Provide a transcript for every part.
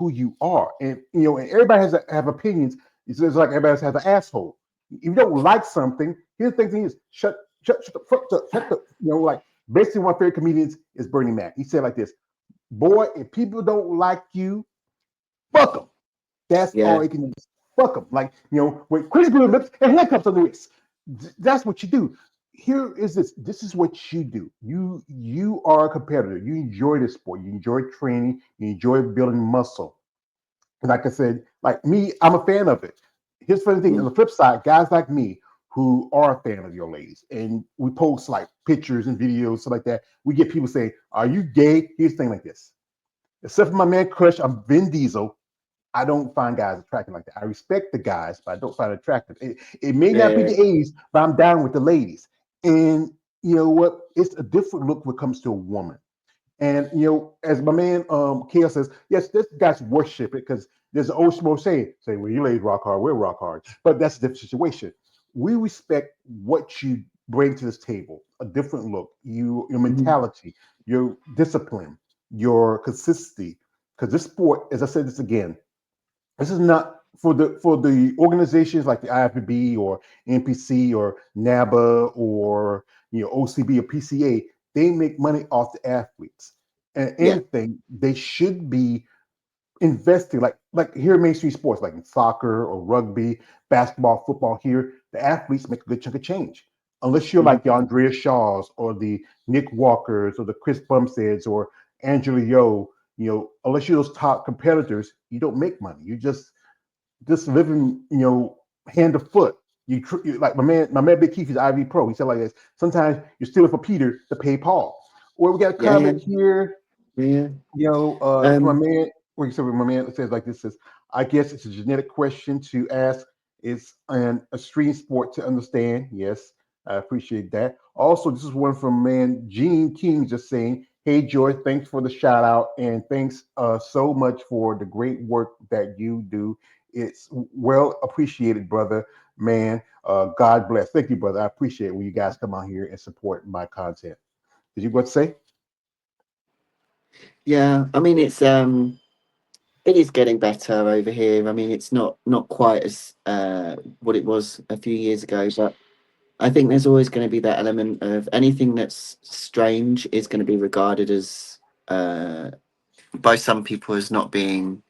who you are. And and everybody has have opinions. It's just like everybody has an asshole. If you don't like something, here's the thing: is shut the fuck up, shut the like basically one of my favorite comedians is Bernie Mac. He said like this, boy, if people don't like you, fuck them. That's all Yeah. he can do. Fuck them. Like, with Chris Blue lips and handcuffs on the wrist. That's what you do. Here is this. This is what you do. You are a competitor. You enjoy the sport. You enjoy training. You enjoy building muscle. And like I said, like me, I'm a fan of it. Here's the funny thing. On Mm. the flip side, guys like me who are a fan of your ladies, and we post like pictures and videos, stuff like that. We get people saying, "Are you gay?" Here's the thing like this. Except for my man crush, I'm Vin Diesel. I don't find guys attractive like that. I respect the guys, but I don't find it attractive. It may not be Yeah. the age, but I'm down with the ladies. And you know what? It's a different look when it comes to a woman. And as my man Kale says, yes, this guy's worship it because there's an old small saying, well, you ladies rock hard, we're rock hard. But that's a different situation. We respect what you bring to this table, a different look, your Mhm. mentality, your discipline, your consistency. Because this sport, as I said this again, this is not for the organizations like the IFBB or NPC or NABA or OCB or PCA. They make money off the athletes, and Yeah. anything they should be investing like here in mainstream sports like in soccer or rugby, basketball, football. Here, the athletes make a good chunk of change. Unless you're Mhm. like the Andrea Shaws or the Nick Walkers or the Chris Bumsteads or Angela Yo, unless you're those top competitors, you don't make money. You just living, hand to foot. Like my man Big Keith is IV Pro. He said like this. Sometimes you're stealing for Peter to pay Paul. Or we got a Yeah. Yeah. comment here, Yeah. from Um. my man. Where he said my man says like this says, I guess it's a genetic question to ask. It's an extreme sport to understand. Yes, I appreciate that. Also, this is one from man Gene King just saying, "Hey Joy, thanks for the shout out and thanks so much for the great work that you do. It's well appreciated, brother, man. God bless. Thank you, brother. I appreciate it when you guys come out here and support my content." Did you what to say? Yeah. I mean, it is getting better over here. I mean, it's not quite as what it was a few years ago, but I think there's always going to be that element of anything that's strange is going to be regarded as uh, by some people as not being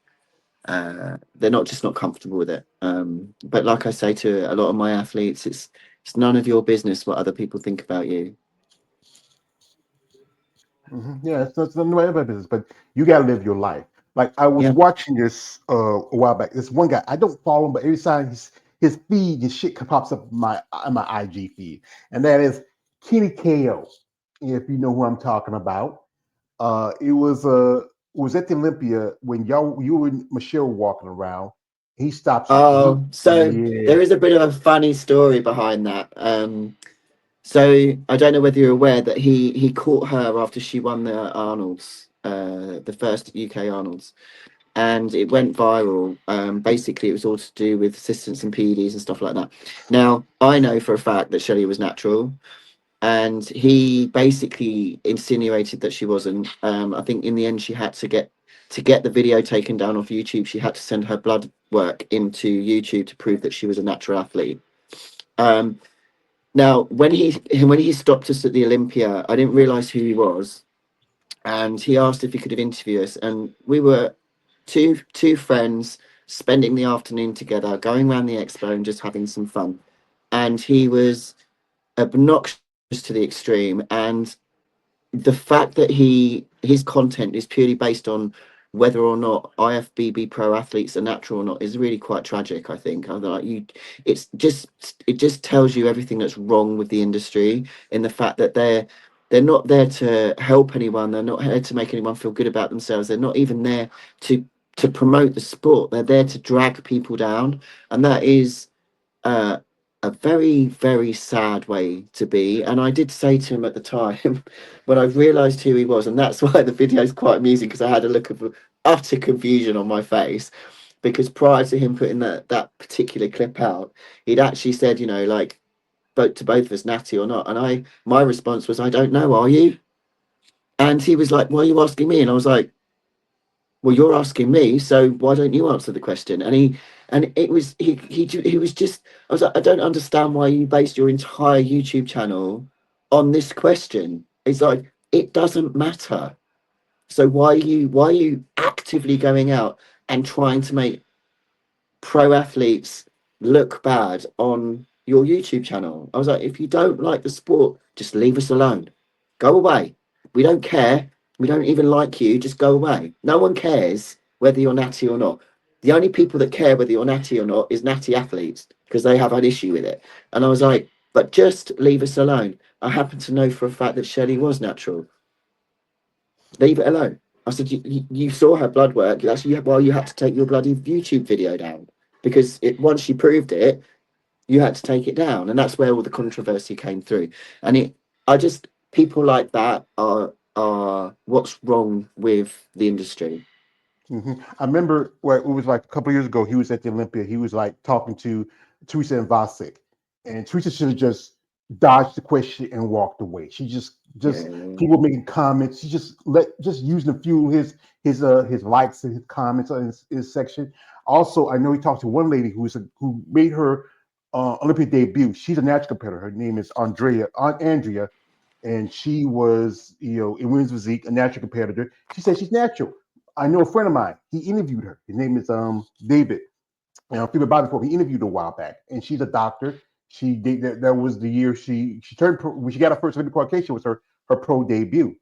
they're not just not comfortable with it. But like I say to a lot of my athletes, it's none of your business what other people think about you. Yeah, it's none of my business, but you gotta live your life. Like I was Yeah. watching this a while back. This one guy, I don't follow him, but every time his feed, his shit pops up my IG feed, and that is Kenny KO. If you know who I'm talking about, it was at the Olympia when you and Michelle were walking around. He stops you. Oh, so Yeah. there is a bit of a funny story behind that. So I don't know whether you're aware that he caught her after she won the Arnold's, the first UK Arnold's, and it went viral. Basically, it was all to do with assistants and PEDs and stuff like that. Now, I know for a fact that Shelley was natural, and he basically insinuated that she wasn't. I think in the end, she had to get the video taken down off YouTube. She had to send her blood work into YouTube to prove that she was a natural athlete. Um, Now, when he stopped us at the Olympia, I didn't realize who he was, and he asked if he could have interviewed us, and we were two friends spending the afternoon together, going around the expo and just having some fun. And he was obnoxious to the extreme, and the fact that his content is purely based on whether or not IFBB pro athletes are natural or not is really quite tragic. I think. I like you. It just tells you everything that's wrong with the industry in the fact that they're not there to help anyone. They're not there to make anyone feel good about themselves. They're not even there to promote the sport. They're there to drag people down, and that is uh, a very, very sad way to be. And I did say to him at the time when I realised who he was, and that's why the video is quite amusing because I had a look of utter confusion on my face. Because prior to him putting that particular clip out, he'd actually said, like, both to both of us, natty or not. And my response was, I don't know, are you? And he was like, why are you asking me? And I was like, well, you're asking me, so why don't you answer the question? And it was he was just, I was like, I don't understand why you based your entire YouTube channel on this question. It's like, it doesn't matter. So why are you actively going out and trying to make pro athletes look bad on your YouTube channel? I was like, if you don't like the sport, just leave us alone. Go away. We don't care. We don't even like you. Just go away. No one cares whether you're natty or not. The only people that care whether you're natty or not is natty athletes, because they have an issue with it. And I was like, but just leave us alone. I happen to know for a fact that Shelley was natural. Leave it alone. I said, you saw her blood work. That's why you had to take your bloody YouTube video down, because once you proved it, you had to take it down, and that's where all the controversy came through. And I just, people like that are what's wrong with the industry. I remember it was like a couple of years ago. He was at the Olympia. He was like talking to Teresa and Vasek, and Teresa should have just dodged the question and walked away. She just Yeah, people making comments. She just using to fuel his likes and his comments on his section. Also, I know he talked to one lady who made her Olympic debut. She's a natural competitor. Her name is Andrea, and she was, in women's physique, a natural competitor. She said she's natural. I know a friend of mine. He interviewed her. His name is David. People Bobby Pope. He interviewed her a while back, and she's a doctor. She did that. That was the year she turned pro, when she got her first Olympic qualification. Was her pro debut,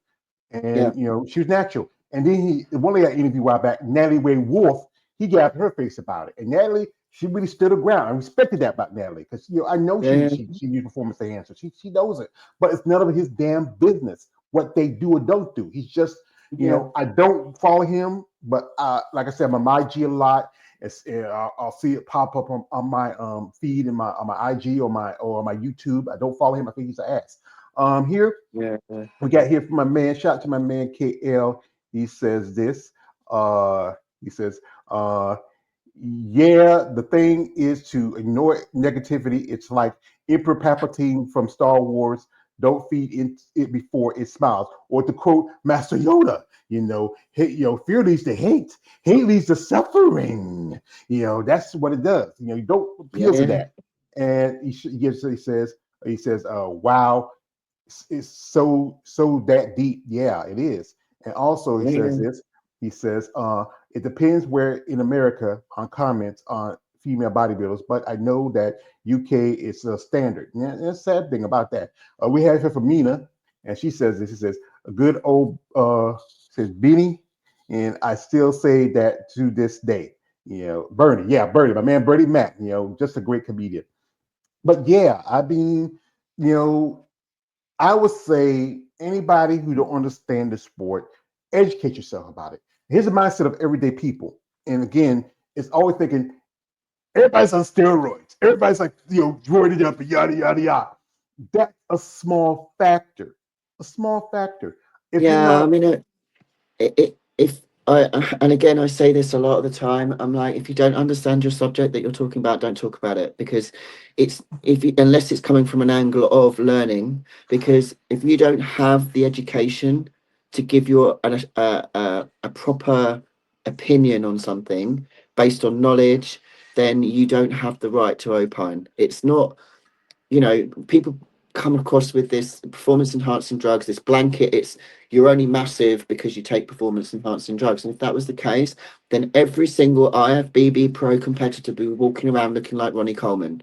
yeah, and she was natural. And then the one lady I interviewed a while back, Natalie Ray Wolf, he got her face about it. And Natalie, she really stood her ground. I respected that about Natalie, because I know she yeah, she she used performance enhancer. She knows it, but it's none of his damn business what they do or don't do. He's just, yeah, I don't follow him, but like I said, I'm on my IG a lot. I'll see it pop up on my feed in my on my IG or my YouTube. I don't follow him. I think he's an ass. Here yeah, we got here from my man. Shout out to my man KL. He says this. He says, yeah, the thing is to ignore negativity. It's like Emperor Palpatine from Star Wars. Don't feed it before it smiles. Or to quote Master Yoda, fear leads to hate. Hate leads to suffering. That's what it does. You don't appeal to yeah, that. And he says, wow, it's so that deep. Yeah, it is. And also he says yeah, this. He says, it depends where in America on comments on female bodybuilders, but I know that UK is a standard. Yeah, that's a sad thing about that. We have here from Mina, and she says this. She says, a good old says Beanie, and I still say that to this day. Bernie, yeah, Bernie, my man Bernie Mac, just a great comedian. But yeah, I mean, you know, I would say anybody who don't understand the sport, educate yourself about it. Here's the mindset of everyday people. And again, it's always thinking everybody's on steroids. Everybody's like, roided up and yada, yada, yada. That's a small factor. A small factor. If you're yeah. I not, mean, if and again, I say this a lot of the time. I'm like, if you don't understand your subject that you're talking about, don't talk about it, because unless it's coming from an angle of learning. Because if you don't have the education to give you a proper opinion on something based on knowledge, then you don't have the right to opine. It's not, people come across with this performance enhancing drugs, this blanket, it's you're only massive because you take performance enhancing drugs. And if that was the case, then every single IFBB Pro competitor would be walking around looking like Ronnie Coleman.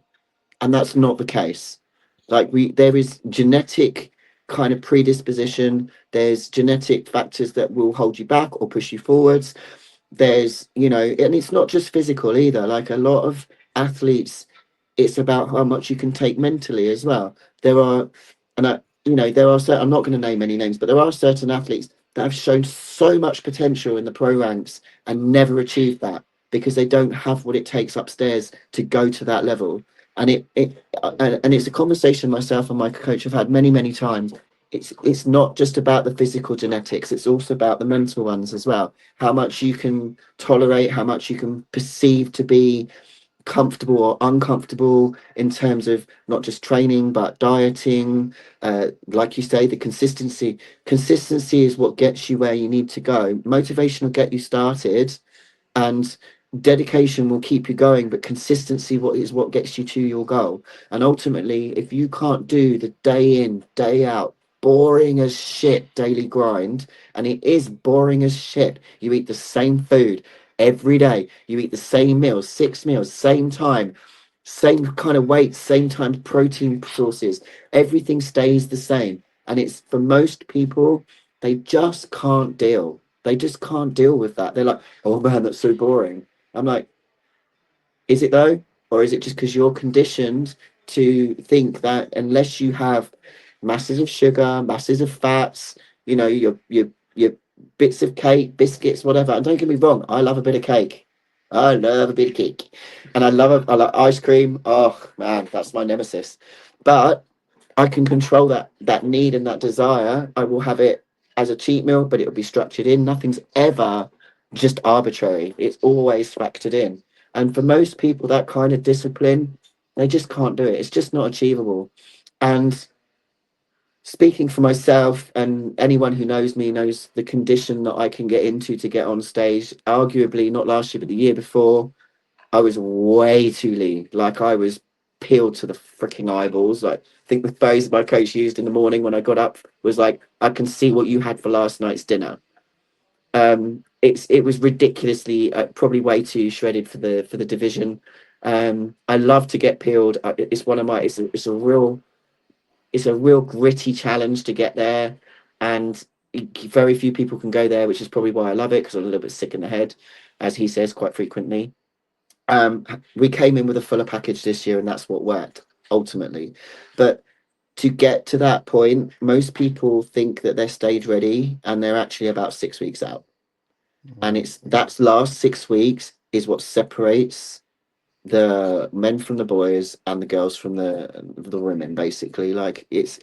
And that's not the case. Like, there is genetic kind of predisposition, there's genetic factors that will hold you back or push you forwards. There's, and it's not just physical either. Like, a lot of athletes, it's about how much you can take mentally as well. There are, and there are certain, I'm not going to name any names, but there are certain athletes that have shown so much potential in the pro ranks and never achieved that because they don't have what it takes upstairs to go to that level. And it's a conversation myself and my coach have had many, many times. It's not just about the physical genetics, it's also about the mental ones as well. How much you can tolerate, how much you can perceive to be comfortable or uncomfortable in terms of not just training but dieting. Like you say, the consistency is what gets you where you need to go. Motivation will get you started, and dedication will keep you going, but consistency what gets you to your goal. And ultimately, if you can't do the day in day out boring as shit daily grind, and it is boring as shit, you eat the same food every day, you eat the same meals, 6 meals, same time, same kind of weight, same time, protein sources, everything stays the same. And it's, for most people, they just can't deal, they just can't deal with that. They're like, oh man, that's so boring. I'm like, is it though? Or is it just because you're conditioned to think that unless you have masses of sugar, masses of fats, you know, your bits of cake, biscuits, whatever. And don't get me wrong, I love a bit of cake. I love a bit of cake. And I like ice cream. Oh man, that's my nemesis. But I can control that need and that desire. I will have it as a cheat meal, but it'll be structured in. Nothing's ever just arbitrary. It's always factored in. And for most people, that kind of discipline, they just can't do it. It's just not achievable. And speaking for myself, and anyone who knows me knows the condition that I can get into to get on stage. Arguably, not last year, but the year before, I was way too lean. Like, I was peeled to the freaking eyeballs. Like, I think the phrase my coach used in the morning when I got up was like, "I can see what you had for last night's dinner." It was ridiculously, probably way too shredded for the division. I love to get peeled. It's one of my. It's a real gritty challenge to get there, and very few people can go there, which is probably why I love it, because I'm a little bit sick in the head, as he says quite frequently. We came in with a fuller package this year, and that's what worked ultimately. But to get to that point, most people think that they're stage ready, and they're actually about 6 weeks out. And it's that last 6 weeks is what separates the men from the boys and the girls from the women, basically. Like, it's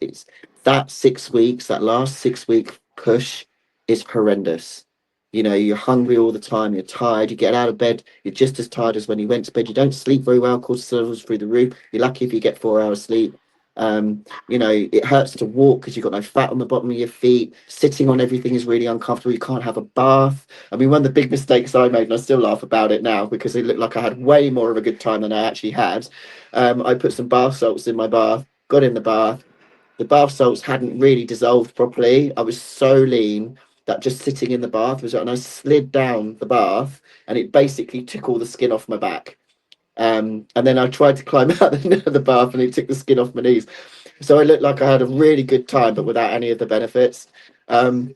that 6 weeks, that last 6 week push is horrendous. You know, you're hungry all the time, you're tired, you get out of bed, you're just as tired as when you went to bed, you don't sleep very well, cortisol levels through the roof, you're lucky if you get 4 hours sleep. You know, it hurts to walk because you've got no fat on the bottom of your feet, sitting on everything is really uncomfortable, you can't have a bath. I mean, one of the big mistakes I made, and I still laugh about it now because it looked like I had way more of a good time than I actually had. I put some bath salts in my bath, got in the bath. The bath salts hadn't really dissolved properly. I was so lean that just sitting in the bath was, and I slid down the bath, and it basically took all the skin off my back. And then I tried to climb out the bath, and it took the skin off my knees. So I looked like I had a really good time, but without any of the benefits. So,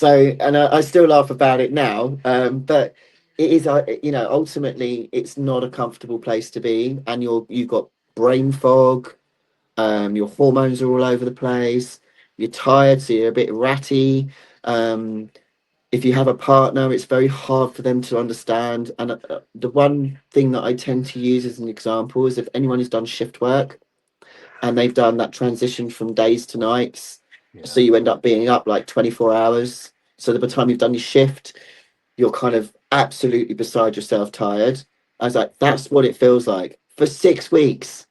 and I still laugh about it now, but it is, you know, ultimately it's not a comfortable place to be, and you've got brain fog, your hormones are all over the place, you're tired, so you're a bit ratty. If you have a partner, it's very hard for them to understand. And the one thing that I tend to use as an example is if anyone has done shift work and they've done that transition from days to nights. Yeah. So you end up being up like 24 hours. So by the time you've done your shift, you're kind of absolutely beside yourself tired. I was like, that's what it feels like for 6 weeks.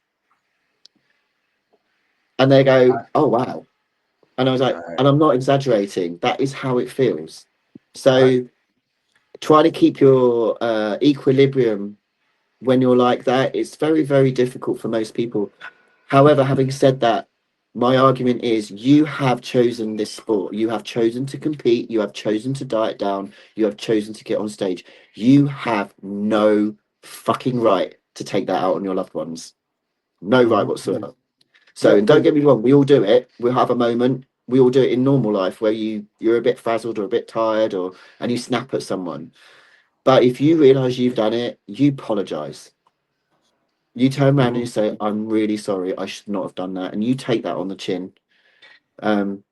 And they go, oh, wow. And I was like, I, and I'm not exaggerating. That is how it feels. I, So try to keep your equilibrium when you're like that. It's very, very difficult for most people. However, having said that, my argument is you have chosen this sport. You have chosen to compete. You have chosen to diet down. You have chosen to get on stage. You have no fucking right to take that out on your loved ones. No right whatsoever. So, yeah, and don't because get me wrong, we all do it. We'll have a moment. We all do it in normal life where you're a bit frazzled or a bit tired, or and you snap at someone. But if you realise you've done it, you apologise. You turn around and you say, I'm really sorry, I should not have done that. And you take that on the chin. Um,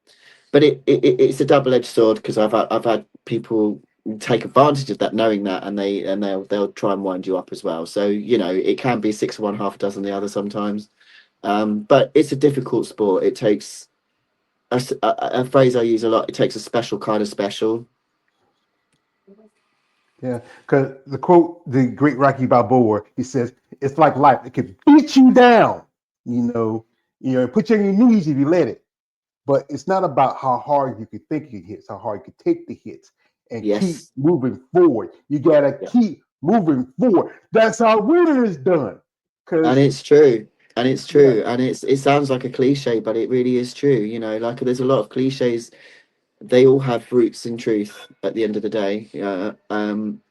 but it's a double-edged sword, because I've had people take advantage of that, knowing that, and they'll try and wind you up as well. So, you know, it can be six of one, half a dozen the other sometimes. But it's a difficult sport. It takes a phrase I use a lot. It takes a special kind of special. Yeah, because the quote, the great Rocky Balboa, he says, "It's like life; it can beat you down, put you on your knees if you let it. But it's not about how hard you can think you hit; it's how hard you can take the hits and keep Yes. moving forward. You gotta Yeah. keep moving forward. That's how winning is done. And Because it's true. And it's yeah, true. And it sounds like a cliche, but it really is true. You know, like there's a lot of cliches. They all have roots in truth at the end of the day. And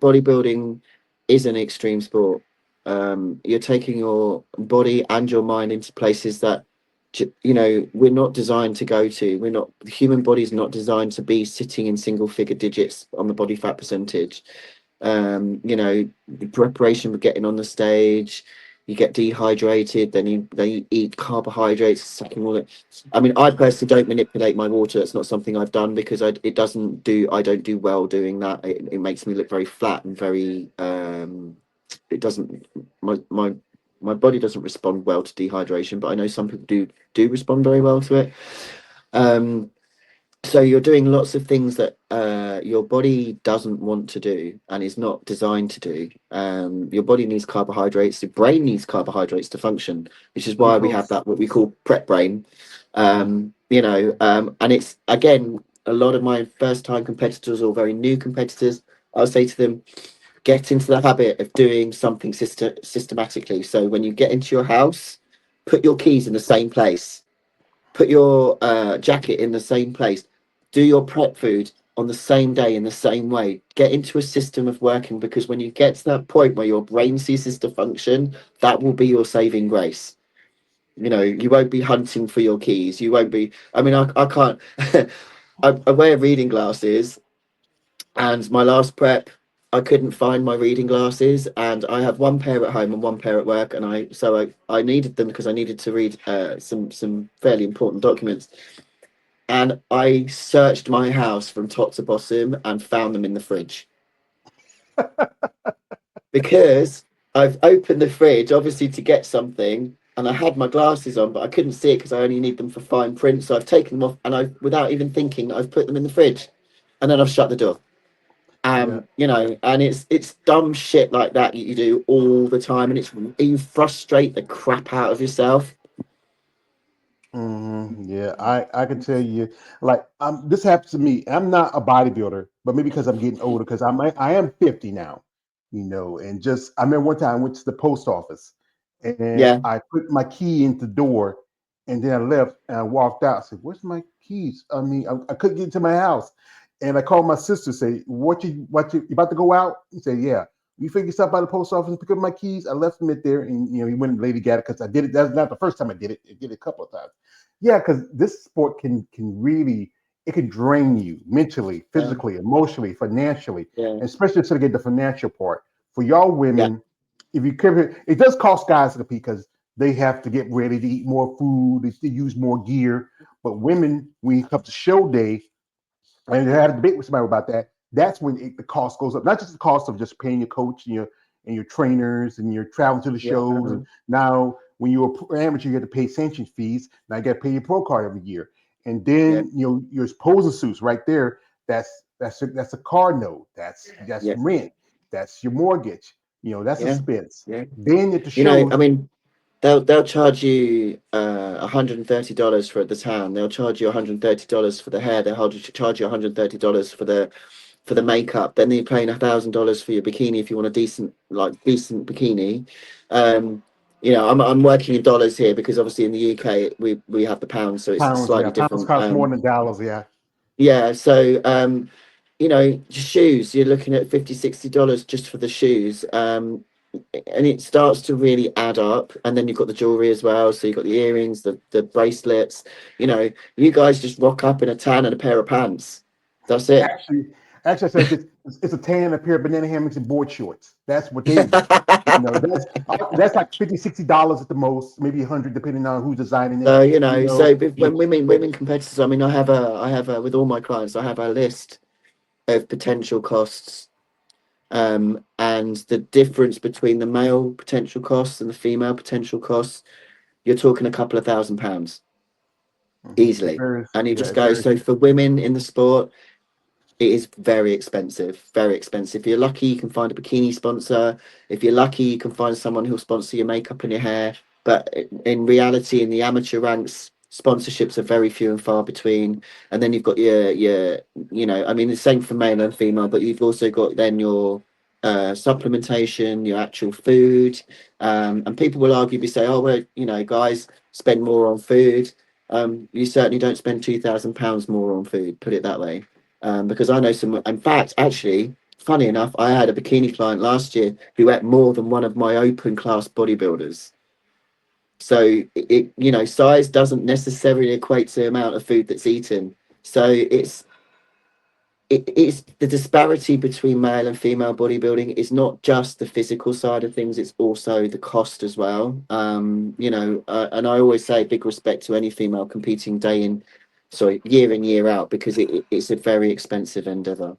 bodybuilding is an extreme sport. You're taking your body and your mind into places that we're not designed to go to. We're not The human body's not designed to be sitting in single figure digits on the body fat percentage. The preparation for getting on the stage, you get dehydrated, then you eat carbohydrates, sucking all that. I mean, I personally don't manipulate my water. That's not something I've done because I don't do well doing that. It makes me look very flat and very it doesn't my body doesn't respond well to dehydration, but I know some people do respond very well to it. Um so you're doing lots of things that your body doesn't want to do and is not designed to do. Your body needs carbohydrates. Your brain needs carbohydrates to function, which is why we have glucose. that what we call prep brain. Yeah, And it's again a lot of my first time competitors or very new competitors. I'll say to them, get into the habit of doing something systematically. So when you get into your house, put your keys in the same place, put your jacket in the same place, do your prep food on the same day in the same way. Get into a system of working, because when you get to that point where your brain ceases to function, that will be your saving grace. You won't be hunting for your keys. You won't be. I mean, I can't. I wear reading glasses, and my last prep, I couldn't find my reading glasses, and I have one pair at home and one pair at work, and I needed them because I needed to read some fairly important documents. And I searched my house from top to bottom and found them in the fridge, because I've opened the fridge obviously to get something, and I had my glasses on, but I couldn't see it because I only need them for fine print. So I've taken them off, and without even thinking, I've put them in the fridge, and then I've shut the door. yeah. And it's dumb shit like that you do all the time, and you frustrate the crap out of yourself. Yeah, I can tell you, like, this happens to me. I'm not a bodybuilder, but maybe because I'm getting older, because I am 50 now, and just I remember one time I went to the post office and Yeah, I put my key in the door, and then I left and I walked out. I said, "Where's my keys?" I mean, I couldn't get into my house, and I called my sister, say, "You about to go out?" He said, "Yeah." You figure yourself by the post office, pick up my keys. I left them there, and he went and lady got it because I did it. That's not the first time I did it. I did it a couple of times. Yeah, because this sport can really, it can drain you mentally, yeah, physically, emotionally, financially, yeah, and especially to get the financial part for y'all yeah, women. If you compare, it does cost guys to compete because they have to get ready to eat more food, they use more gear. But women, when it comes to show day, and I had a debate with somebody about that. That's when the cost goes up. Not just the cost of just paying your coach and your trainers and your traveling to the yeah, shows. And now when you're an amateur, you have to pay sanction fees. Now you got to pay your pro card every year. And yeah, then your posing suits right there. That's a car note. That's yeah, rent. That's your mortgage. That's yeah, expense. yeah. Then at the I shows, mean, they'll charge you $130 for the tan. They'll charge you $130 for the hair. Charge you $130 for the makeup. Then you're paying $1,000 for your bikini if you want a decent bikini. Um, I'm working in dollars here because obviously in the UK we have the pound, so it's pounds, yeah, slightly pounds different. cost more than dollars, yeah. Yeah, so shoes, you're looking at $50, $60 just for the shoes. And it starts to really add up, and then you've got the jewelry as well, so you've got the earrings, the bracelets. You guys just rock up in a tan and a pair of pants. That's it. Actually, actually, I said this. It's a tan, a pair of banana hammocks, and board shorts. That's what they wear. That's like $50, $60 at the most, maybe 100, depending on who's designing it. So But when women competitors, I mean, I have a with all my clients, I have a list of potential costs, and the difference between the male potential costs and the female potential costs, you're talking a couple of £1,000 it easily. varies. And you Yeah, just it go, varies. so for women in the sport, it is very expensive, very expensive. If you're lucky, you can find a bikini sponsor. If you're lucky, you can find someone who'll sponsor your makeup and your hair. But in reality, in the amateur ranks, sponsorships are very few and far between. And then you've got your you know, I mean, the same for male and female, but you've also got then your supplementation, your actual food. And people will arguably say, oh, well, you know, guys spend more on food. You certainly don't spend £2,000 more on food, put it that way. Because I know some, in fact, actually, funny enough, I had a bikini client last year who ate more than one of my open class bodybuilders. So it, you know, size doesn't necessarily equate to the amount of food that's eaten. So it's the disparity between male and female bodybuilding is not just the physical side of things, it's also the cost as well. You know, and I always say big respect to any female competing year in, year out, because it's a very expensive endeavor.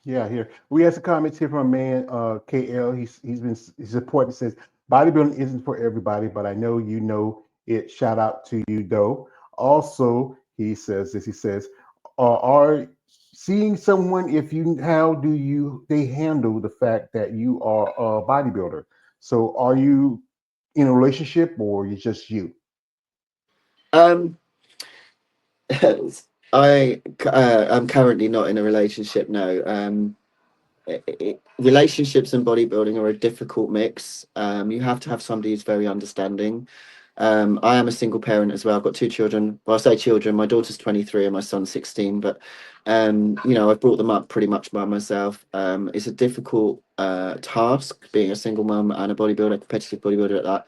Yeah, here we have some comments here from a man, KL. He's important. Says bodybuilding isn't for everybody, but I know you know it. Shout out to you, though. Also, he says this. He says, "Are seeing someone? If you, how do you they handle the fact that you are a bodybuilder? So, are you in a relationship or you just you?" Um, I'm currently not in a relationship. No. Relationships and bodybuilding are a difficult mix. You have to have somebody who's very understanding. I am a single parent as well. I've got two children. Well, I say children. My daughter's 23 and my son's 16. But you know, I've brought them up pretty much by myself. It's a difficult task being a single mum and a bodybuilder, competitive bodybuilder at that.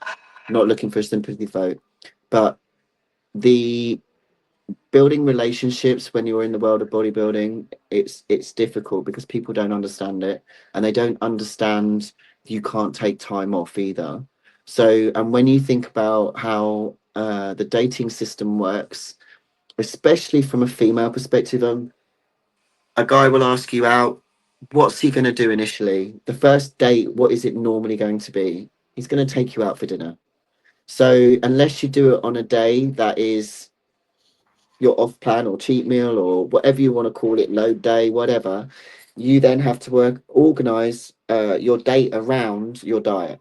Not looking for a sympathy vote, but the building relationships when you're in the world of bodybuilding, it's difficult because people don't understand it, and they don't understand you can't take time off either. So, and when you think about how the dating system works, especially from a female perspective, a guy will ask you out. What's he going to do initially? The first date, what is it normally going to be? He's going to take you out for dinner. So unless you do it on a day that is your off plan or cheat meal or whatever you want to call it, load day, whatever, you then have to organize your date around your diet.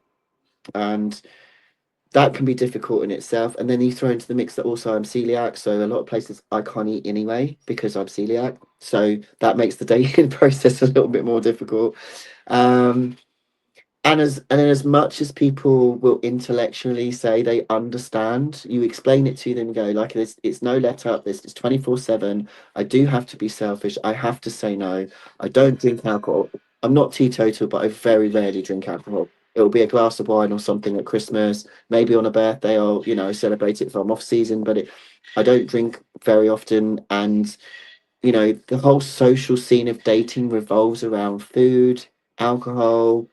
And that can be difficult in itself. And then you throw into the mix that also I'm celiac. So a lot of places I can't eat anyway because I'm celiac. So that makes the dating process a little bit more difficult. Um, and as much as people will intellectually say they understand, you explain it to them and go like this, it's no let up, this is 24/7. I do have to be selfish, I have to say no. I don't drink alcohol. I'm not teetotal, but I very rarely drink alcohol. It'll be a glass of wine or something at Christmas, maybe on a birthday, or you know, celebrate it if I'm off season, but I don't drink very often. And you know, the whole social scene of dating revolves around food, alcohol,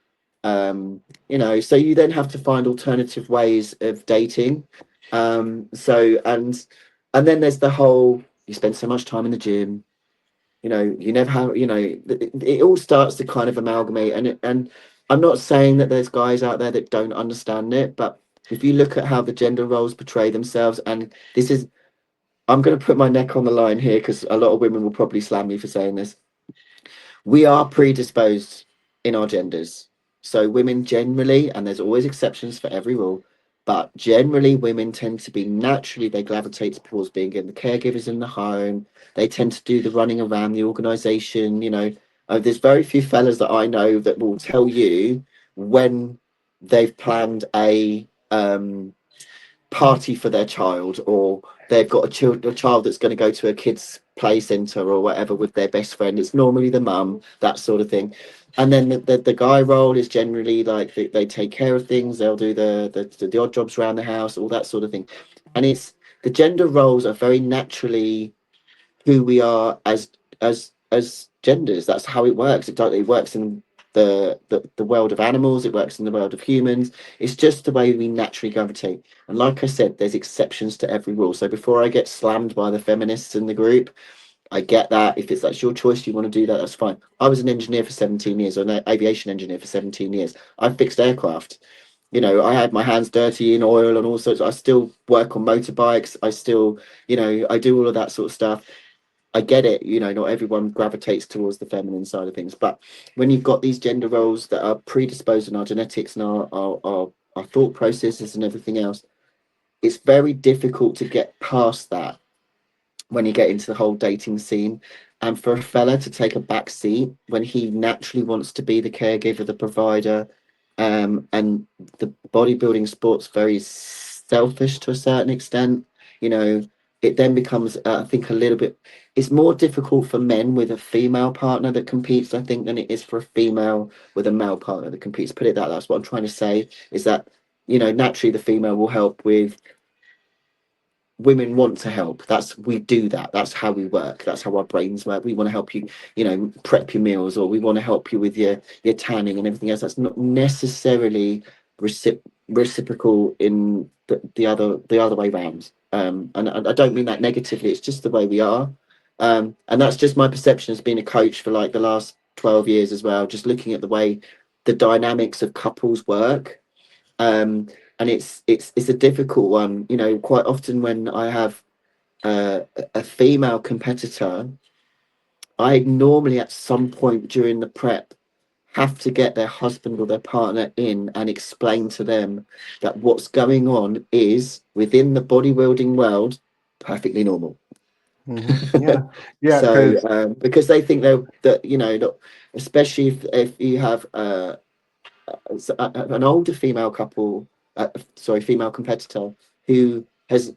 you know, so you then have to find alternative ways of dating. So and then there's the whole, you spend so much time in the gym, you know, you never have, you know, it all starts to kind of amalgamate. And I'm not saying that there's guys out there that don't understand it, but if you look at how the gender roles portray themselves, and this is, I'm going to put my neck on the line here because a lot of women will probably slam me for saying this. We are predisposed in our genders. So women generally, and there's always exceptions for every rule, but generally women tend to be naturally, they gravitate towards being in the caregivers in the home. They tend to do the running around the organization. You know, there's very few fellas that I know that will tell you when they've planned a party for their child, or they've got a child that's going to go to a kids play center or whatever with their best friend. It's normally the mum, that sort of thing. And then the guy role is generally like they take care of things, they'll do the odd jobs around the house, all that sort of thing. And it's, the gender roles are very naturally who we are as genders. That's how it works. It works in the world of animals, it works in the world of humans. It's just the way we naturally gravitate. And like I said, there's exceptions to every rule. So before I get slammed by the feminists in the group, I get that. If that's your choice, you want to do that, that's fine. I was an engineer for 17 years, or an aviation engineer for 17 years. I fixed aircraft. You know, I had my hands dirty in oil and all sorts. I still work on motorbikes. I still, you know, I do all of that sort of stuff. I get it, you know, not everyone gravitates towards the feminine side of things, but when you've got these gender roles that are predisposed in our genetics and our thought processes and everything else, it's very difficult to get past that when you get into the whole dating scene. And for a fella to take a back seat when he naturally wants to be the caregiver, the provider, and the bodybuilding sport's very selfish to a certain extent, you know, it then becomes, I think, a little bit, it's more difficult for men with a female partner that competes, I think, than it is for a female with a male partner that competes. Put it that, that's what I'm trying to say, is that, you know, naturally the female will help with, women want to help. That's, we do that. That's how we work. That's how our brains work. We want to help you, you know, prep your meals, or we want to help you with your tanning and everything else. That's not necessarily reciprocal in the other way round. And I don't mean that negatively. It's just the way we are. And that's just my perception as being a coach for like the last 12 years as well. Just looking at the way the dynamics of couples work. And it's a difficult one, you know. Quite often when I have a female competitor, I normally at some point during the prep have to get their husband or their partner in and explain to them that what's going on is within the bodybuilding world perfectly normal. Yeah, yeah, So because because they think that, you know, especially if you have an older female couple, sorry, female competitor who has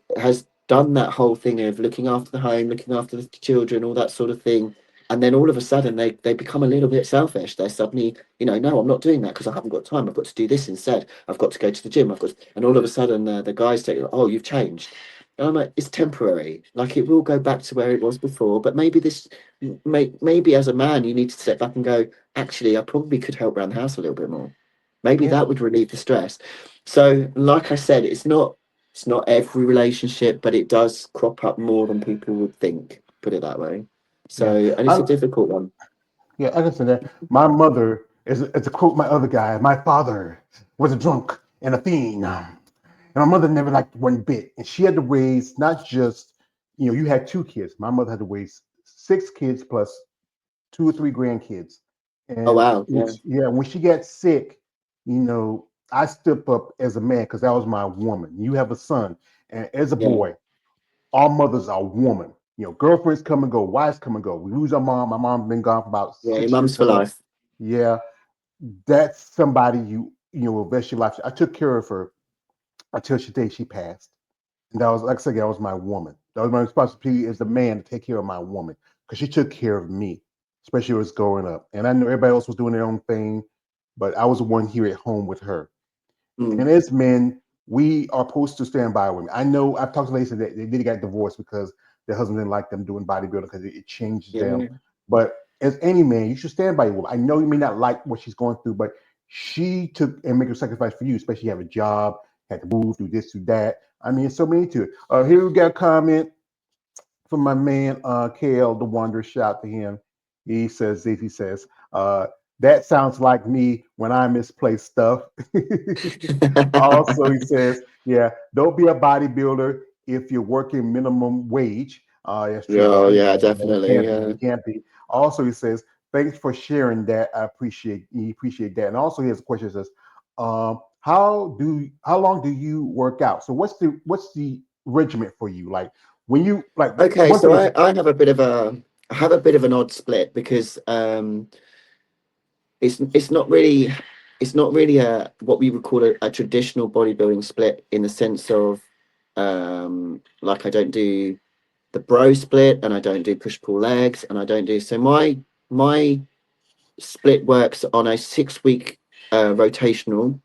done that whole thing of looking after the home, looking after the children, all that sort of thing, and then all of a sudden they become a little bit selfish. They're suddenly, you know, no, I'm not doing that because I haven't got time. I've got to do this instead. I've got to go to the gym. And all of a sudden the guys take, oh, you've changed. And I'm like, it's temporary. Like, it will go back to where it was before. But maybe maybe as a man, you need to step back and go, actually, I probably could help around the house a little bit more. Maybe yeah, that would relieve the stress. So, like I said, it's not every relationship, but it does crop up more than people would think. Put it that way. yeah. So, and it's a I, difficult one. yeah, I understand that. My mother is to quote my other guy. My father was a drunk and a fiend, and my mother never liked one bit. And she had to raise not just, you had two kids. My mother had to raise six kids plus two or three grandkids. Oh And wow, yeah, yeah, when she got sick, I stepped up as a man because that was my woman. You have a son, and as a yeah, boy, our mothers are woman. Girlfriends come and go, wives come and go. We lose our mom. My mom's been gone for about yeah. Your 6 years mum's for coming up. life. Yeah, that's somebody will invest your life. I took care of her until she passed. And that was, like I said, that was my woman. That was my responsibility as a man to take care of my woman because she took care of me, especially when I was growing up. And I know everybody else was doing their own thing, but I was the one here at home with her. And Mm, as men, we are supposed to stand by women. I know I've talked to ladies that they did got divorced because their husband didn't like them doing bodybuilding because it changes them. yeah, But as any man, you should stand by your woman. I know you may not like what she's going through, but she took and make a sacrifice for you, especially you have a job, had to move, do this, do that. I mean, so many to it. Here we got a comment from my man, KL the Wonder. Shout out to him. He says, that sounds like me when I misplace stuff. Also, he says, yeah, don't be a bodybuilder if you're working minimum wage. That's true. yeah, yeah, You definitely, can't be. yeah. You can't be. Also, he says, thanks for sharing that. I appreciate that. And also, he has a question that says, how long do you work out? So what's the regiment for you? Like when you like Okay, one so thing is I have a bit of an odd split because it's not really a what we would call a traditional bodybuilding split, in the sense of like, I don't do the bro split, and I don't do push pull legs, and I don't do, so my split works on a 6 week rotational.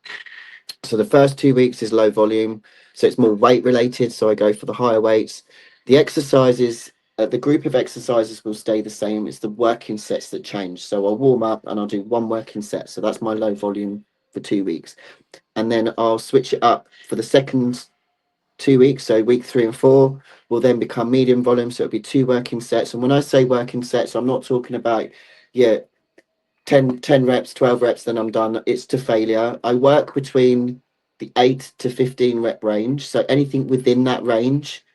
So the first 2 weeks is low volume, so it's more weight related. So I go for the higher weights. The exercises, the group of exercises will stay the same. It's the working sets that change. So I'll warm up and I'll do one working set. So that's my low volume for 2 weeks, and then I'll switch it up for the second 2 weeks. So week 3 and 4 will then become medium volume. So it'll be two working sets. And when I say working sets, I'm not talking about, yeah, 10 reps, 12 reps, then I'm done. It's to failure. I work between the 8 to 15 rep range. So anything within that range,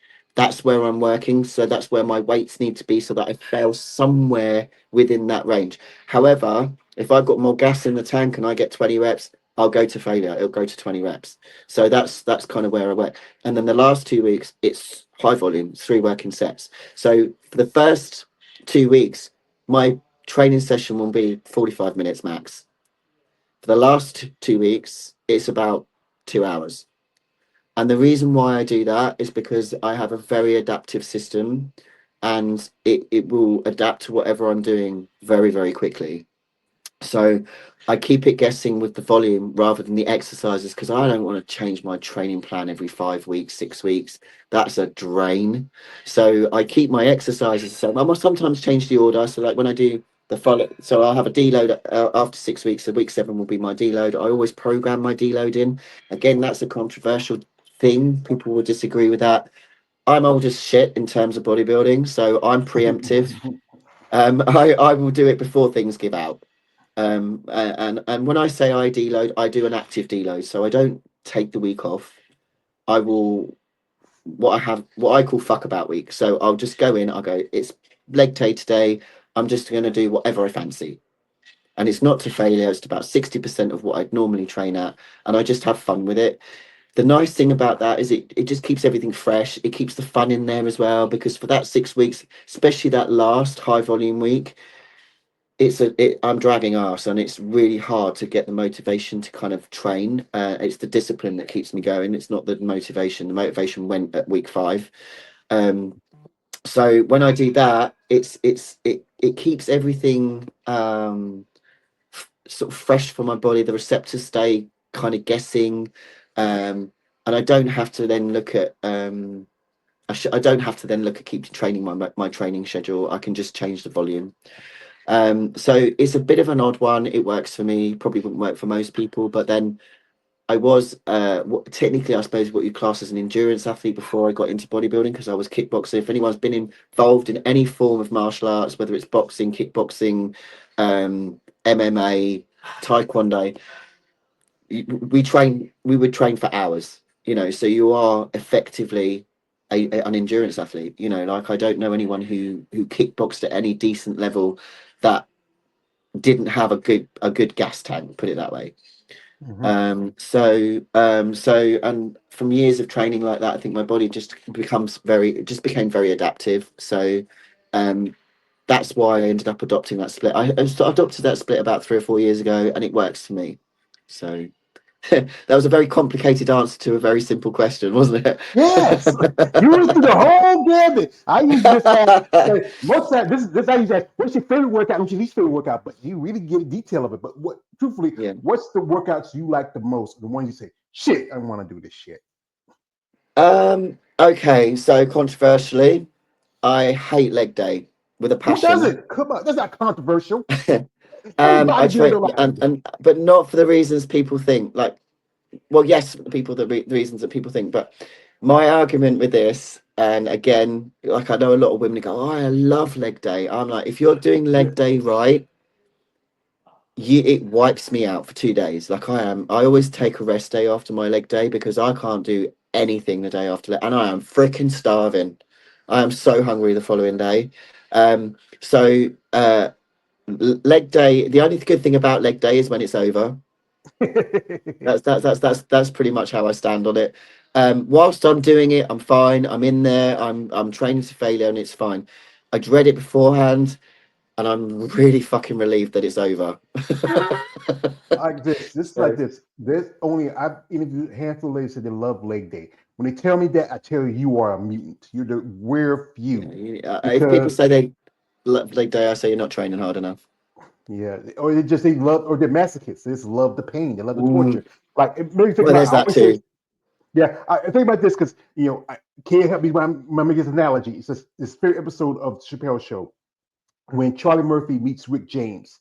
that's where I'm working. So that's where my weights need to be so that I fail somewhere within that range. However, if I've got more gas in the tank and I get 20 reps, I'll go to failure. It'll go to 20 reps. So that's kind of where I work. And then the last 2 weeks, it's high volume, 3 working sets. So for the first 2 weeks, my training session will be 45 minutes max. For the last 2 weeks, it's about 2 hours. And the reason why I do that is because I have a very adaptive system, and it will adapt to whatever I'm doing very, very quickly. So I keep it guessing with the volume rather than the exercises, because I don't want to change my training plan every 5 weeks, 6 weeks. That's a drain. So I keep my exercises. So I must sometimes change the order. So like when I do the follow, so I'll have a deload after 6 weeks. So week 7 will be my deload. I always program my deload in. Again, that's a controversial thing. People will disagree with that. I'm old as shit in terms of bodybuilding, so I'm preemptive. I will do it before things give out. And when I say I deload, I do an active deload, so I don't take the week off. I will what I call fuck about week. So I'll just go in. I'll go. It's leg day today. I'm just going to do whatever I fancy, and it's not to failure. It's about 60% of what I'd normally train at, and I just have fun with it. The nice thing about that is it just keeps everything fresh. It keeps the fun in there as well, because for that 6 weeks, especially that last high volume week, I'm dragging ass, and it's really hard to get the motivation to kind of train. It's the discipline that keeps me going. It's not the motivation. The motivation went at week 5. So when I do that, it keeps everything sort of fresh for my body. The receptors stay kind of guessing, and I don't have to then look at I don't have to then look at keep training my training schedule. I can just change the volume. So it's a bit of an odd one. It works for me. Probably wouldn't work for most people. But then I was technically, I suppose, what you class as an endurance athlete before I got into bodybuilding, because I was kickboxer. If anyone's been involved in any form of martial arts, whether it's boxing, kickboxing, MMA, taekwondo, we would train for hours. So you are effectively an endurance athlete. Like I don't know anyone who kickboxed at any decent level that didn't have a good gas tank, put it that way. So and from years of training like that, I think my body just became very adaptive. So that's why I ended up adopting that split. I adopted that split about 3 or 4 years ago, and it works for me. So that was a very complicated answer to a very simple question, wasn't it? Yes, you went through the whole gamut. I usually just ask, like, most of that, this I usually ask, what's your favorite workout? What's your least favorite workout? But you really give detail of it. But truthfully, Yeah. what's the workouts you like the most? The ones you say, shit, I want to do this shit. Okay, so controversially, I hate leg day with a Who passion. doesn't? Come on, that's not controversial. I train, but not for the reasons people think. Like, well, yes, the reasons that people think, but my argument with this, and again, like I know a lot of women who go, "Oh, I love leg day." I'm like, if you're doing leg day right, it wipes me out for 2 days. Like I always take a rest day after my leg day, because I can't do anything the day after, and I am freaking starving. I am so hungry the following day. So leg day. The only good thing about leg day is when it's over. That's pretty much how I stand on it. Whilst I'm doing it, I'm fine. I'm in there. I'm training to failure, and it's fine. I dread it beforehand, and I'm really fucking relieved that it's over. Like this is like this. I've interviewed a handful of ladies that they love leg day. When they tell me that, I tell you are a mutant. You're the rare few. If people say they love leg day, I say you're not training hard enough. Yeah, or they love, or they're masochists. They just love the pain. They love the torture. Like maybe think Well, about. there's that too. I think about this because I can't help me when I make this analogy. It's just this favorite episode of the Chappelle Show when Charlie Murphy meets Rick James,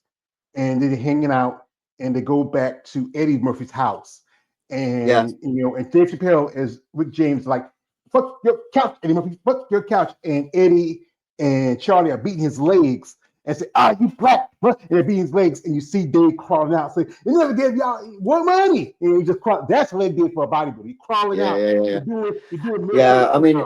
and they're hanging out, and they go back to Eddie Murphy's house, and and Dave Chappelle is Rick James like, fuck your couch, Eddie Murphy, fuck your couch, and Eddie and Charlie are beating his legs and say, you black, and they're beating his legs, and you see Dave crawling out, say, you never gave y'all what money, and he just crawl. That's what they did for a bodybuilder. He crawling out. Yeah. You're doing I mean,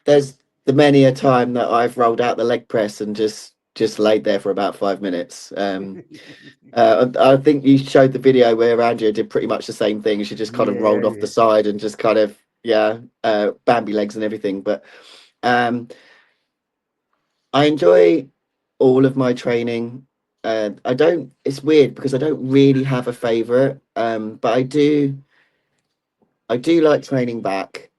there's the many a time that I've rolled out the leg press and just laid there for about 5 minutes. I think you showed the video where Andrea did pretty much the same thing. She just kind of rolled off Yeah, the side and just kind of Bambi legs and everything. But um, I enjoy all of my training. I don't. It's weird because I don't really have a favorite, but I do. I do like training back.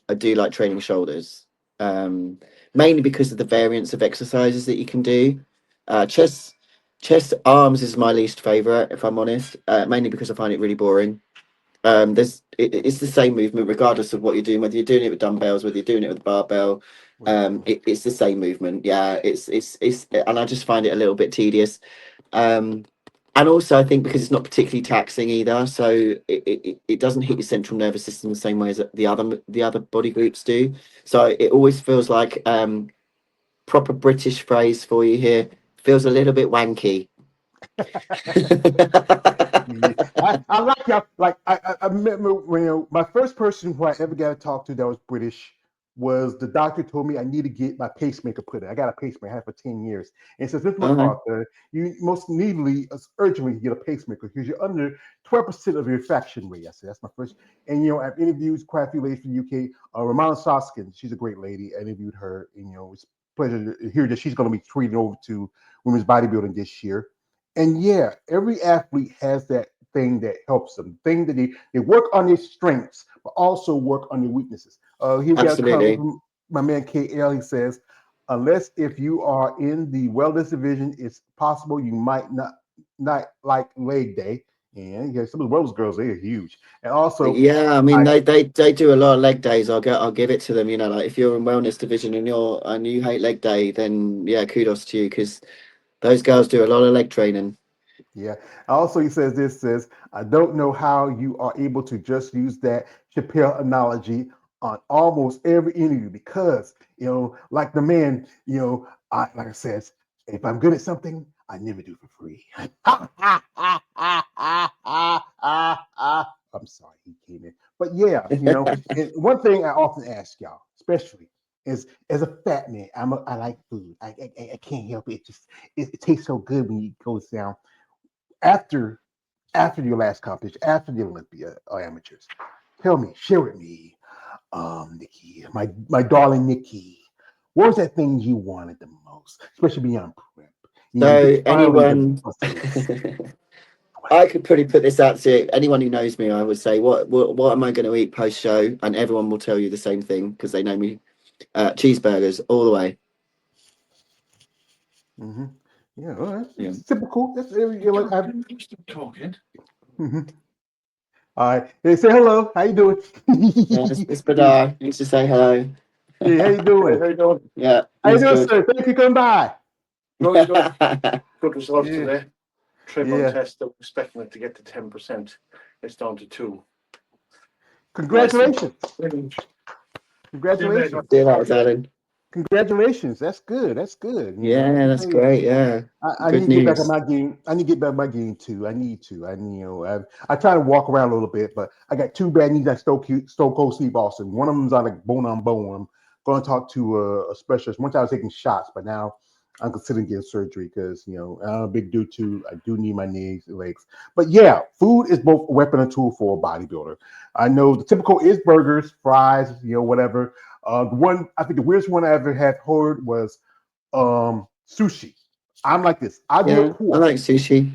I do like training shoulders, mainly because of the variance of exercises that you can do. Chest arms is my least favorite, if I'm honest, mainly because I find it really boring. It's the same movement regardless of what you're doing, whether you're doing it with dumbbells, whether you're doing it with a barbell. It's the same movement. Yeah, and I just find it a little bit tedious. Um, and also, I think because it's not particularly taxing either, so it doesn't hit your central nervous system the same way as the other body groups do. So it always feels like proper British phrase for you here. Feels a little bit wanky. yeah. I like y'all. Like I remember when my first person who I ever got to talk to that was British was the doctor told me I need to get my pacemaker put in. I got a pacemaker, I had it for 10 years. And says, Mr. MacArthur, you most needly, urgently get a pacemaker because you're under 12% of your infection rate. I said, that's my first. And I've interviewed quite a few ladies from the UK. Ramona Soskin, she's a great lady. I interviewed her, and it's a pleasure to hear that she's going to be treated over to women's bodybuilding this year. And yeah, every athlete has that thing that helps them, thing that they work on their strengths, but also work on their weaknesses. Here we got a comment from my man KL. He says, unless if you are in the wellness division, it's possible you might not like leg day. And yeah, some of the wellness girls, they are huge. And also, yeah, I mean they do a lot of leg days. I'll give it to them. Like if you're in wellness division and you hate leg day, then yeah, kudos to you because those girls do a lot of leg training. Yeah. Also, he says, I don't know how you are able to just use that Chappelle analogy on almost every interview because, like the man, like I said, if I'm good at something, I never do for free. I'm sorry he came in. But yeah, and one thing I often ask y'all, especially is as a fat man, I like food. I can't help it. It tastes so good when it goes down after your last competition, after the Olympia or amateurs. Tell me, share with me, Nikky, my darling Nikky, what was that thing you wanted the most, especially beyond prep? So anyone, I could probably put this out to anyone who knows me. I would say, what am I going to eat post show? And everyone will tell you the same thing because they know me. Cheeseburgers all the way. Mm-hmm. Yeah, all right. Yeah. It's typical. That's like I'm talking. Mm-hmm. All right. Hey, say hello. How you doing? It's Badar. Used to say hello. Hey, how you doing? How you doing? Yeah. How you doing, sir? Thank you for coming by. Good, good. Good results today. Triple Yeah. test. I'm expecting it to get to 10%. It's down to 2. Congratulations. Nice. Congratulations. Darling. Congratulations. That's good. That's good. Yeah, that's great. Yeah. I need to get back on my game. I need to get back on my game too. I need to. I try to walk around a little bit, but I got 2 bad knees. I Stone Cold Steve Austin. One of them's on like bone on bone. I'm going to talk to a specialist. Once I was taking shots, but now I'm considering getting surgery because I'm a big dude too. I do need my knees and legs. But yeah, food is both a weapon and tool for a bodybuilder. I know the typical is burgers, fries, whatever. I think the weirdest one I ever had heard was sushi. I'm like this. I grew up poor. I like sushi.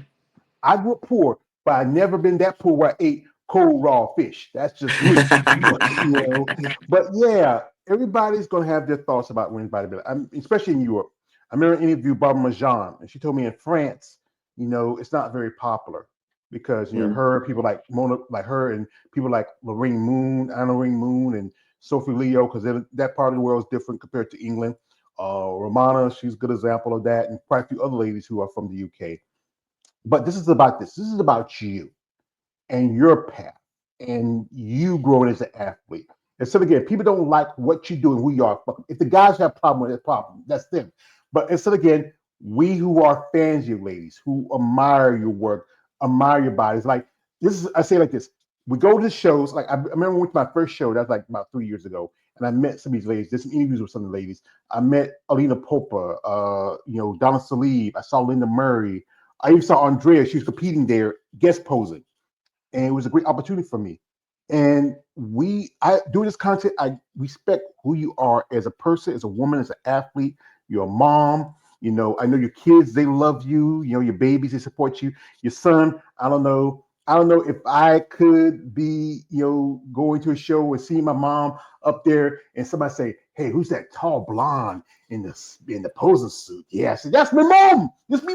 I grew up poor, but I've never been that poor where I ate cold raw fish. That's just me. But yeah, everybody's gonna have their thoughts about women's bodybuilding, especially in Europe. I remember interviewing Barbara Majan, and she told me in France, it's not very popular because her people like Mona, like her, and people like Lorraine Moon, and Sophie Leo, because that part of the world is different compared to England. Romana, she's a good example of that, and quite a few other ladies who are from the UK. But this is about this. This is about you and your path and you growing as an athlete. And so again, people don't like what you do and who you are. If the guys have a problem with it, problem, that's them. But instead again, we who are fans of you ladies, who admire your work, admire your bodies, like this is I say like this. We go to shows, like I remember we went to my first show, that was like about 3 years ago, and I met some of these ladies. Did some interviews with some of the ladies. I met Alina Popa, Donna Salib. I saw Linda Murray. I even saw Andrea. She was competing there, guest posing, and it was a great opportunity for me. And I doing this content. I respect who you are as a person, as a woman, as an athlete. You're a mom. I know your kids. They love you. Your babies. They support you. Your son. I don't know if I could be, going to a show and see my mom up there, and somebody say, "Hey, who's that tall blonde in the posing suit?" Yeah, I said, "That's my mom. That's me,